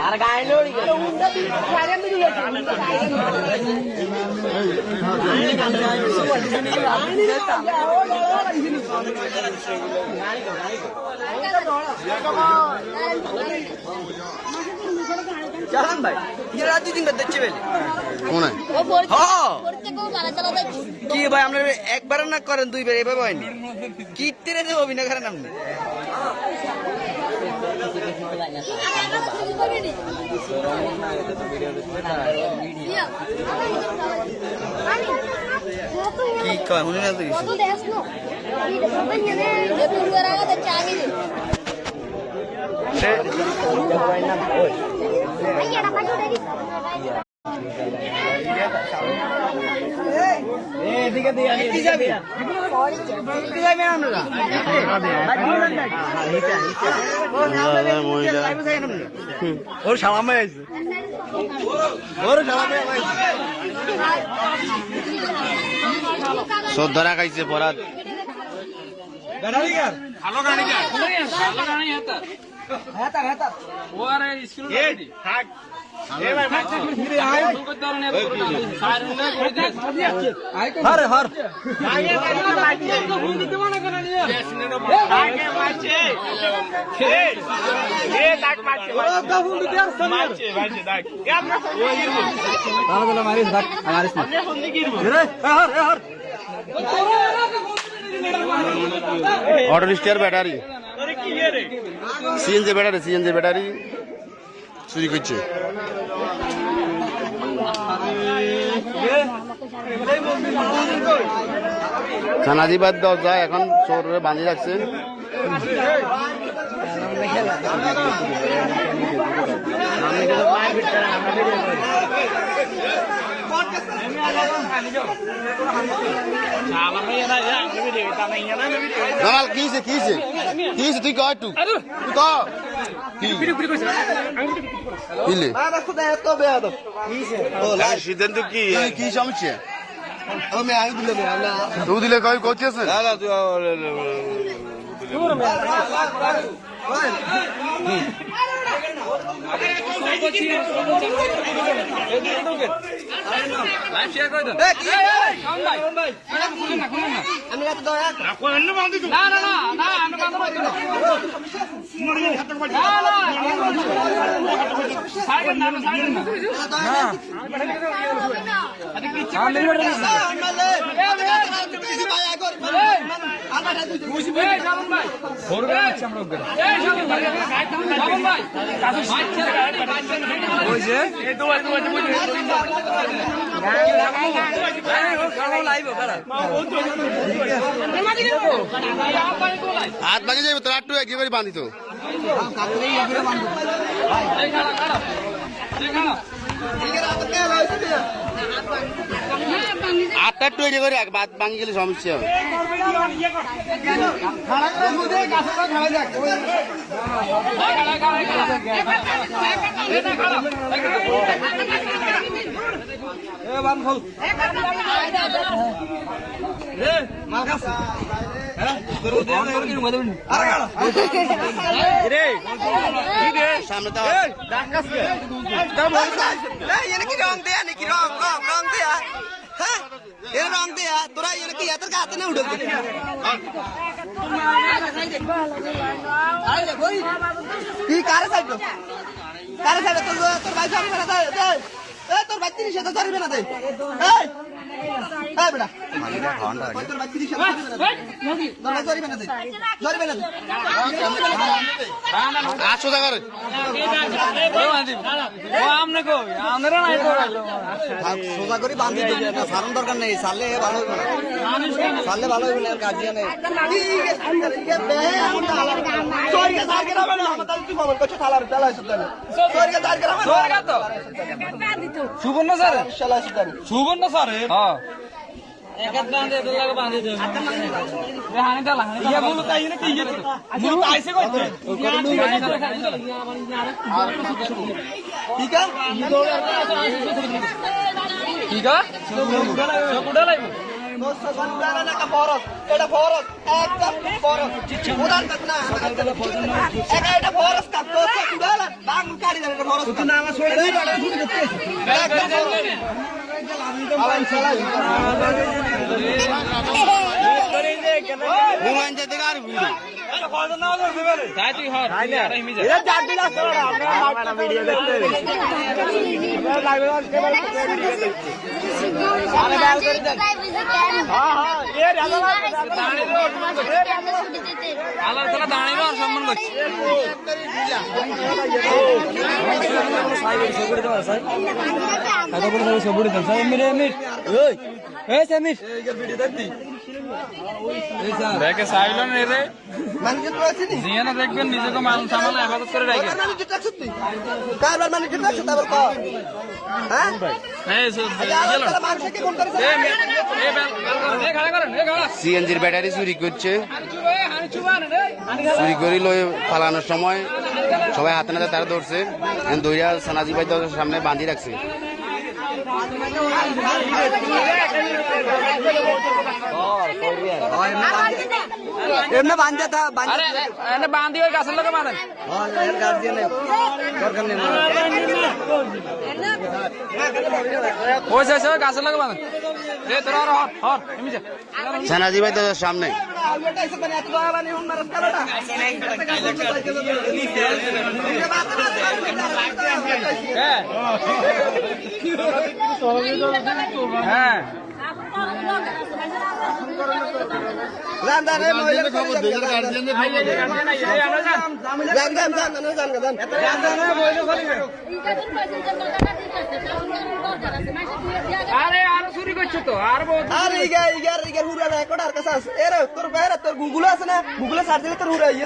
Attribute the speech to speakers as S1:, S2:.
S1: আর গায়ে লড়ি গেল ভাই রাজি দিন দেখছে বেলে কি ভাই আপনার একবার না করেন দুইবার এভাবে হয়নি কীর্তিরে যে অভিনয় করেন আপনি কি কয় শুনি না তো কিছু ওর সালামে আছে শ্রদ্ধা খাইছে পরাত ভালো গাড়ি অটো রিক্সার ব্যাটারি সিএনজি ব্যাটারি চুরি করছে খানাদিবাদ দরজা এখন চোরে বাঁধি রাখছে তুই কয় একটু সিদ্ধান্ত কি কি সমস্যা তুই দিলে কয় করছিস হাত ভাঙে যাবে তোর আটটু একেবারে বাঁধিত আটটা তৈরি করে বাদ ভাঙি গেলে সমস্যা সামনে তো রং দেয়া নাকি রং দেয়া হ্যাঁ এর রং দেয়া তোরা কি এত হাতে না উঠে কি কারে সাইড তোর ভাই সামনে না তোর ভাই 30 হাজার ধরবে না দে বেটা তোর ভাই 30 হাজার ধরবে না দে ধরবে না 800 টাকা রে সোজা করে বাঁধি সারণ দরকার নেই সারলে ভালো হইবে না সারলে ভালো হইবে না কাজিয়া নেই সুবর্ণ স্যার সুবর্ণ স্যার
S2: সম্মান করছি দেখে সাইলেন রে জিয়ানা দেখবেন নিজেকে মানুষ সামনে হেফাজত করে রাখেন
S1: কারবার মানে যেটা আছে তারপর কর হ্যাঁ
S3: সিএনজির ব্যাটারি চুরি করছে, চুরি করে লয়ে পালানোর সময় সবাই হাতে নাতে তারা ধরছে, দইরা সানাজি ভাই সামনে বাঁধি রাখছে।
S1: এমনি বান্ধে তা
S2: বান্ধি ওই গাছের লোকে বাঁধেন ওই গাছের লোকে বাঁধেন তোরা হর এমনি
S3: সানাজি ভাই তোদের সামনে
S2: হ্যাঁ আরে আরো চুরি করছে তো আর
S1: তোর গুগল আছে না গুগলে সার্চ দিলে তোর হুরা ইয়ে